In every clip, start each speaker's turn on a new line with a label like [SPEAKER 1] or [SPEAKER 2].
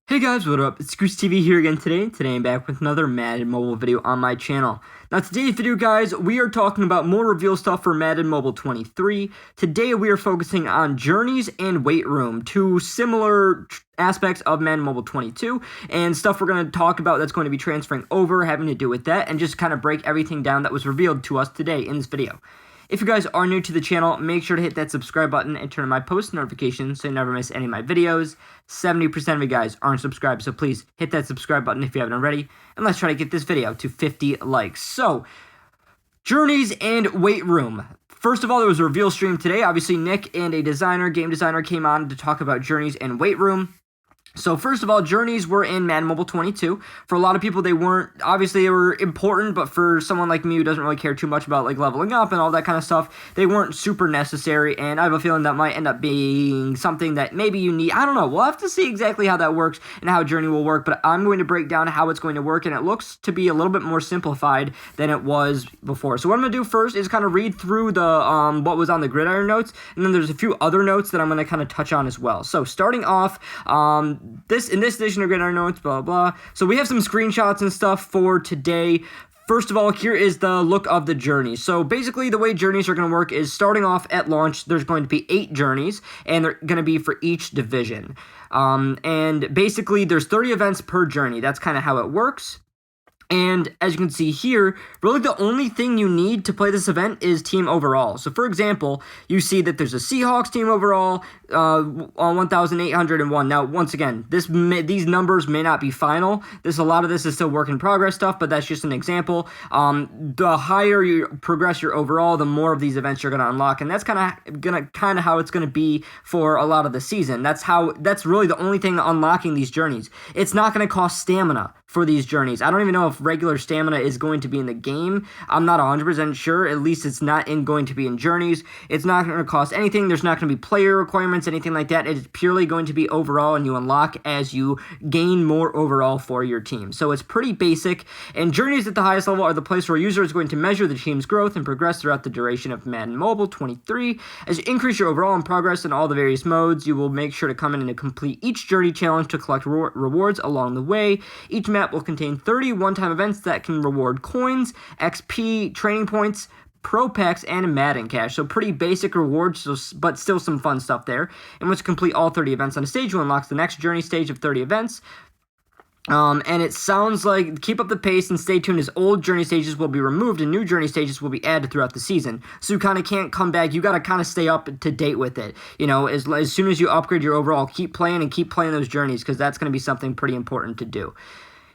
[SPEAKER 1] Hey guys, what up? It's Goose TV here again today. Today I'm back with another Madden Mobile video on my channel. Now today's video, guys, we are talking about more reveal stuff for Madden Mobile 23. Today we are focusing on journeys and weight room, two similar aspects of Madden Mobile 22, and stuff we're going to talk about that's going to be transferring over, having to do with that, and just kind of break everything down that was revealed to us today in this video. If you guys are new to the channel, make sure to hit that subscribe button and turn on my post notifications so you never miss any of my videos. 70% of you guys aren't subscribed, so please hit that subscribe button if you haven't already. And let's try to get this video to 50 likes. So, journeys and weight room. First of all, there was a reveal stream today. Obviously, Nick and a game designer came on to talk about journeys and weight room. So first of all, journeys were in Madden Mobile 22. For a lot of people, they weren't, obviously they were important, but for someone like me who doesn't really care too much about like leveling up and all that kind of stuff, they weren't super necessary, and I have a feeling that might end up being something that maybe you need. I don't know, we'll have to see exactly how that works and how journey will work, but I'm going to break down how it's going to work, and it looks to be a little bit more simplified than it was before. So what I'm going to do first is kind of read through the what was on the gridiron notes, and then there's a few other notes that I'm going to kind of touch on as well. So starting off, in this edition of Gridiron Notes, blah, blah. So we have some screenshots and stuff for today. First of all, here is the look of the journey. So basically, the way journeys are going to work is starting off at launch, there's going to be 8 journeys, and they're going to be for each division. And basically, there's 30 events per journey. That's kind of how it works. And as you can see here, really the only thing you need to play this event is team overall. So for example, you see that there's a Seahawks team overall on 1,801. Now, once again, these numbers may not be final. A lot of this is still work in progress stuff, but that's just an example. The higher you progress your overall, the more of these events you're going to unlock, and that's kind of how it's going to be for a lot of the season. That's really the only thing unlocking these journeys. It's not going to cost stamina for these journeys. I don't even know if regular stamina is going to be in the game. I'm not 100% sure. At least it's not going to be in journeys. It's not going to cost anything. There's not going to be player requirements, anything like that. It's purely going to be overall, and you unlock as you gain more overall for your team. So it's pretty basic, and journeys at the highest level are the place where a user is going to measure the team's growth and progress throughout the duration of Madden Mobile 23. As you increase your overall and progress in all the various modes, you will make sure to come in and complete each journey challenge to collect rewards along the way. Each map will contain 30 one-time events that can reward coins, XP, training points, Pro Packs, and Madden Cash. So pretty basic rewards, but still some fun stuff there. And once you complete all 30 events on a stage, you unlock the next journey stage of 30 events. And it sounds like keep up the pace and stay tuned as old journey stages will be removed and new journey stages will be added throughout the season. So you kind of can't come back. You got to kind of stay up to date with it. You know, as soon as you upgrade your overall, keep playing those journeys, because that's going to be something pretty important to do.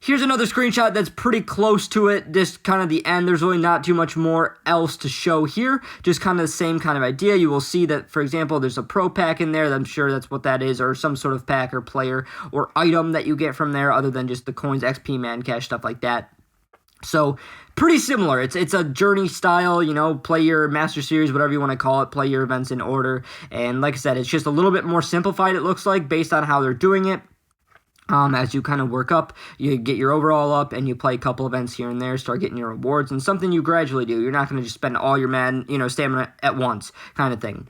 [SPEAKER 1] Here's another screenshot that's pretty close to it, just kind of the end. There's really not too much more else to show here, just kind of the same kind of idea. You will see that, for example, there's a Pro Pack in there. I'm sure that's what that is, or some sort of pack or player or item that you get from there other than just the coins, XP, Madden Cash, stuff like that. So pretty similar. It's a journey style, you know, play your Master Series, whatever you want to call it, play your events in order. And like I said, it's just a little bit more simplified, it looks like, based on how they're doing it. As you kind of work up, you get your overall up, and you play a couple events here and there, start getting your rewards, and something you gradually do. You're not going to just spend all your Madden, stamina at once, kind of thing.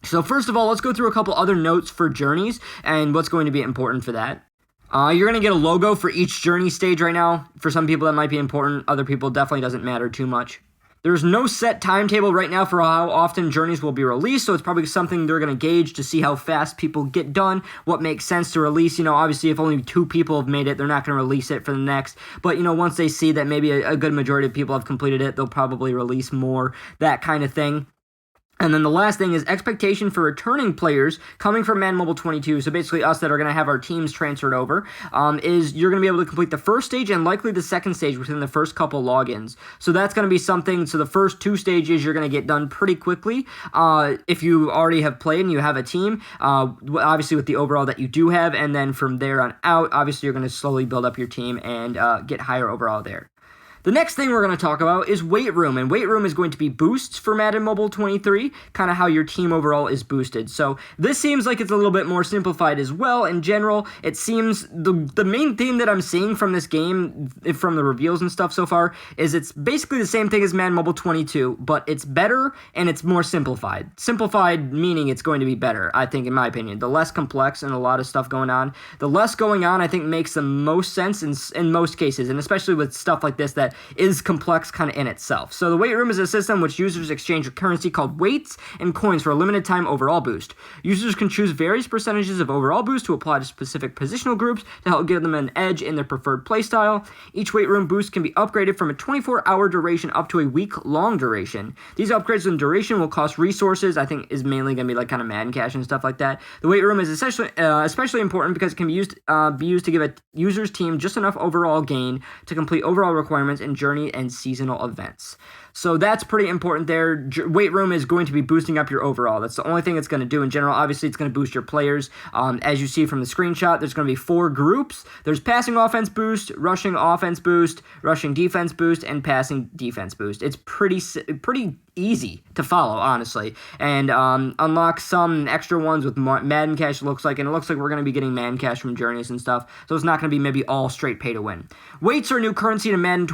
[SPEAKER 1] So first of all, let's go through a couple other notes for journeys and what's going to be important for that. You're going to get a logo for each journey stage right now. For some people that might be important, other people it definitely doesn't matter too much. There's no set timetable right now for how often journeys will be released, so it's probably something they're going to gauge to see how fast people get done, what makes sense to release. Obviously, if only 2 people have made it, they're not going to release it for the next. But, once they see that maybe a good majority of people have completed it, they'll probably release more, that kind of thing. And then the last thing is expectation for returning players coming from Madden Mobile 22, so basically us that are going to have our teams transferred over, is you're going to be able to complete the first stage and likely the second stage within the first couple logins. So that's going to be something, so the first 2 stages you're going to get done pretty quickly if you already have played and you have a team, obviously with the overall that you do have, and then from there on out, obviously you're going to slowly build up your team and get higher overall there. The next thing we're going to talk about is weight room, and weight room is going to be boosts for Madden Mobile 23, kind of how your team overall is boosted. So this seems like it's a little bit more simplified as well. In general, it seems the main theme that I'm seeing from this game, from the reveals and stuff so far, is it's basically the same thing as Madden Mobile 22, but it's better and it's more simplified. Simplified meaning it's going to be better, I think, in my opinion. The less complex and a lot of stuff going on, the less going on, I think, makes the most sense in most cases, and especially with stuff like this that is complex kind of in itself. So the weight room is a system which users exchange a currency called weights and coins for a limited time overall boost. Users can choose various percentages of overall boost to apply to specific positional groups to help give them an edge in their preferred playstyle. Each weight room boost can be upgraded from a 24-hour duration up to a week-long duration. These upgrades in duration will cost resources. I think is mainly going to be like kind of Madden Cash and stuff like that. The weight room is especially important because it can be used to give a user's team just enough overall gain to complete overall requirements in journey and seasonal events. So that's pretty important there. Weight room is going to be boosting up your overall. That's the only thing it's going to do in general. Obviously, it's going to boost your players. As you see from the screenshot, there's going to be 4 groups. There's passing offense boost, rushing offense boost, rushing defense boost, and passing defense boost. It's pretty easy to follow, honestly, and unlock some extra ones with Madden Cash, looks like, and it looks like we're going to be getting Madden Cash from journeys and stuff, so it's not going to be maybe all straight pay to win. Weights are a new currency to Madden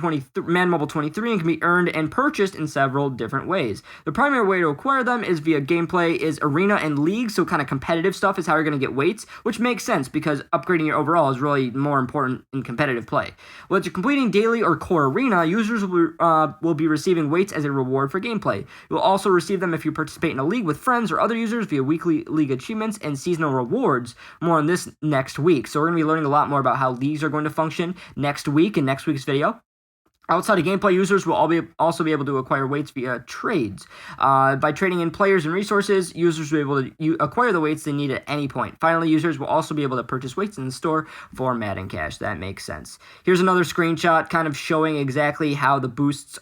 [SPEAKER 1] Mobile 23 and can be earned and purchased in several different ways. The primary way to acquire them is via gameplay, is arena and league, so kind of competitive stuff is how you're going to get weights, which makes sense because upgrading your overall is really more important in competitive play. While you're completing daily or core arena, users will be receiving weights as a reward for gameplay. You'll also receive them if you participate in a league with friends or other users via weekly league achievements and seasonal rewards. More on this next week. So we're going to be learning a lot more about how leagues are going to function next week in next week's video. Outside of gameplay, users will also be able to acquire weights via trades. By trading in players and resources, users will be able to acquire the weights they need at any point. Finally, users will also be able to purchase weights in the store for Madden Cash. That makes sense. Here's another screenshot kind of showing exactly how the boosts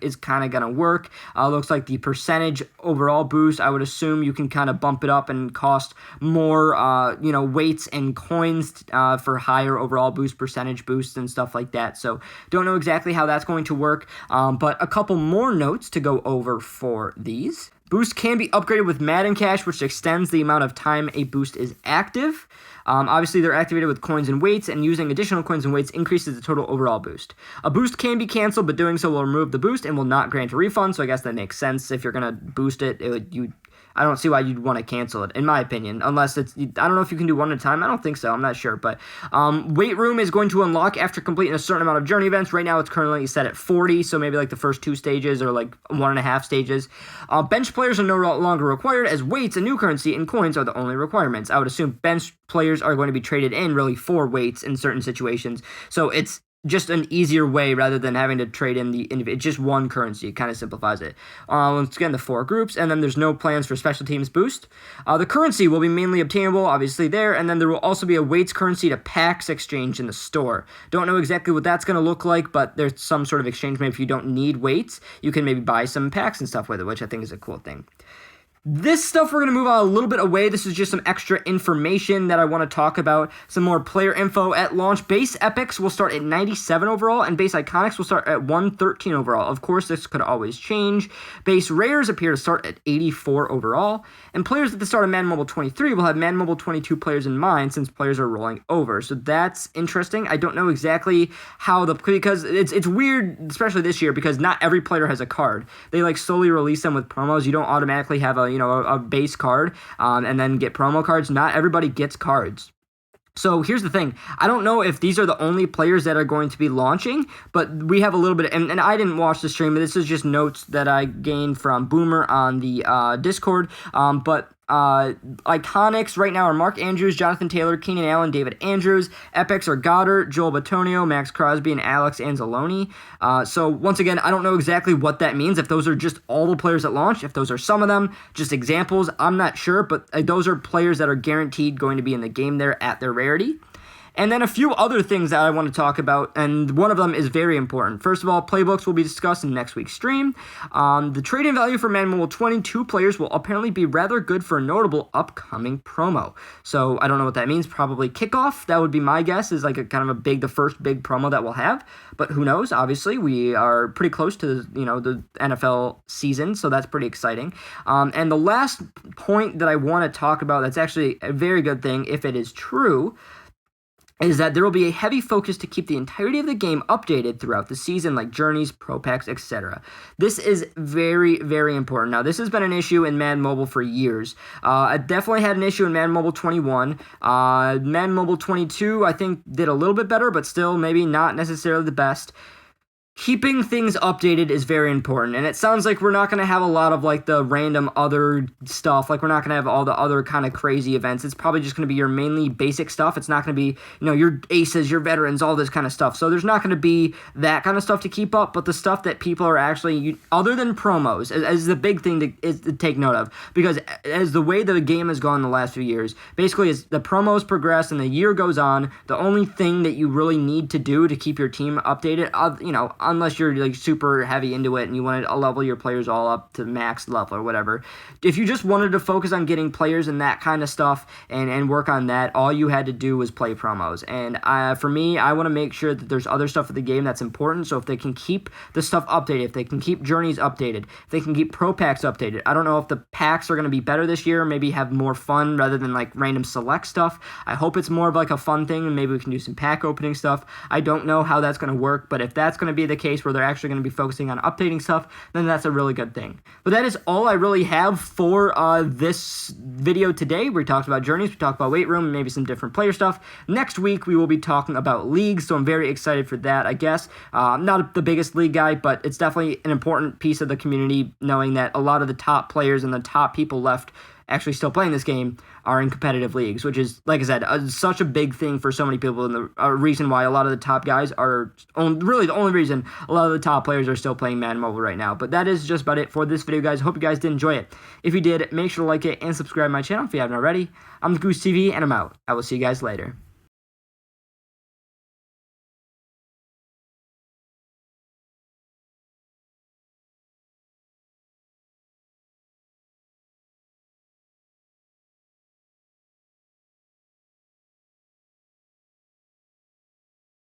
[SPEAKER 1] is kind of going to work. Looks like the percentage overall boost, I would assume you can kind of bump it up and cost more weights and coins for higher overall boost, percentage boosts and stuff like that. So don't know exactly how that's going to work, but a couple more notes to go over for these. Boost can be upgraded with Madden Cash, which extends the amount of time a boost is active. Obviously, they're activated with coins and weights, and using additional coins and weights increases the total overall boost. A boost can be canceled, but doing so will remove the boost and will not grant a refund, so I guess that makes sense. If you're going to boost it, I don't see why you'd want to cancel it, in my opinion, unless I don't know if you can do one at a time. I don't think so. I'm not sure, but weight room is going to unlock after completing a certain amount of journey events. Right now, it's currently set at 40, so maybe like the first 2 stages or like 1.5 stages. Bench players are no longer required, as weights, a new currency, and coins are the only requirements. I would assume bench players are going to be traded in really for weights in certain situations, so it's just an easier way rather than having to trade in it's just one currency. It kind of simplifies it. Once again, the 4 groups, and then there's no plans for special teams boost. The currency will be mainly obtainable, obviously there, and then there will also be a weights currency to packs exchange in the store. Don't know exactly what that's going to look like, but there's some sort of exchange. Maybe if you don't need weights, you can maybe buy some packs and stuff with it, which I think is a cool thing. This stuff we're going to move on a little bit away. This is just some extra information that I want to talk about. Some more player info. At launch, base epics will start at 97 overall, and base iconics will start at 113 overall. Of course, this could always change. Base rares appear to start at 84 overall, and players at the start of Madden Mobile 23 will have Madden Mobile 22 players in mind, since players are rolling over. So that's interesting. I don't know exactly how because it's weird, especially this year, because not every player has a card. They slowly release them with promos. You don't automatically have a base card and then get promo cards. Not everybody gets cards. So here's the thing. I don't know if these are the only players that are going to be launching, but we have a little bit, and I didn't watch the stream, but this is just notes that I gained from Boomer on the Discord, but iconics right now are Mark Andrews, Jonathan Taylor, Keenan Allen, David Andrews. Epics are Goddard, Joel Batonio, Max Crosby, and Alex Anzalone. So once again, I don't know exactly what that means. If those are just all the players at launch, if those are some of them, just examples, I'm not sure, but those are players that are guaranteed going to be in the game there at their rarity. And then a few other things that I want to talk about, and one of them is very important. First of all, playbooks will be discussed in next week's stream. The trading value for Madden Mobile 22 players will apparently be rather good for a notable upcoming promo. So I don't know what that means. Probably kickoff. That would be my guess, is like a kind of the first big promo that we'll have. But who knows? Obviously, we are pretty close to the NFL season, so that's pretty exciting. And the last point that I want to talk about, that's actually a very good thing if it is true, is that there will be a heavy focus to keep the entirety of the game updated throughout the season, like journeys, pro packs, etc. This is very, very important. Now, this has been an issue in Madden Mobile for years. I definitely had an issue in Madden Mobile 21. Madden Mobile 22, I think, did a little bit better, but still maybe not necessarily the best. Keeping things updated is very important, and it sounds like we're not going to have a lot of like the random other stuff. Like, we're not going to have all the other kind of crazy events. It's probably just going to be your mainly basic stuff. It's not going to be, your aces, your veterans, all this kind of stuff. So there's not going to be that kind of stuff to keep up, but the stuff that people are actually, other than promos, is the big thing to take note of. Because as the way the game has gone the last few years, basically as the promos progress and the year goes on, the only thing that you really need to do to keep your team updated, unless you're like super heavy into it and you want to level your players all up to max level or whatever. If you just wanted to focus on getting players and that kind of stuff and work on that, all you had to do was play promos. And for me, I want to make sure that there's other stuff in the game that's important. So if they can keep the stuff updated, if they can keep journeys updated, if they can keep pro packs updated. I don't know if the packs are going to be better this year, maybe have more fun rather than like random select stuff. I hope it's more of like a fun thing, and maybe we can do some pack opening stuff. I don't know how that's going to work, but if that's going to be the case where they're actually going to be focusing on updating stuff, then that's a really good thing. But that is all I really have for this video today. We talked about journeys, we talked about weight room, and maybe some different player stuff. Next week, we will be talking about leagues, so I'm very excited for that, I guess. I'm not the biggest league guy, but it's definitely an important piece of the community, knowing that a lot of the top players and the top people left actually still playing this game are in competitive leagues, which is, like I said, such a big thing for so many people, and the reason why a lot of the top guys are, really the only reason a lot of the top players are still playing Madden Mobile right now. But that is just about it for this video, guys. Hope you guys did enjoy it. If you did, make sure to like it and subscribe to my channel if you haven't already. I'm the Goose TV, and I'm out. I will see you guys later.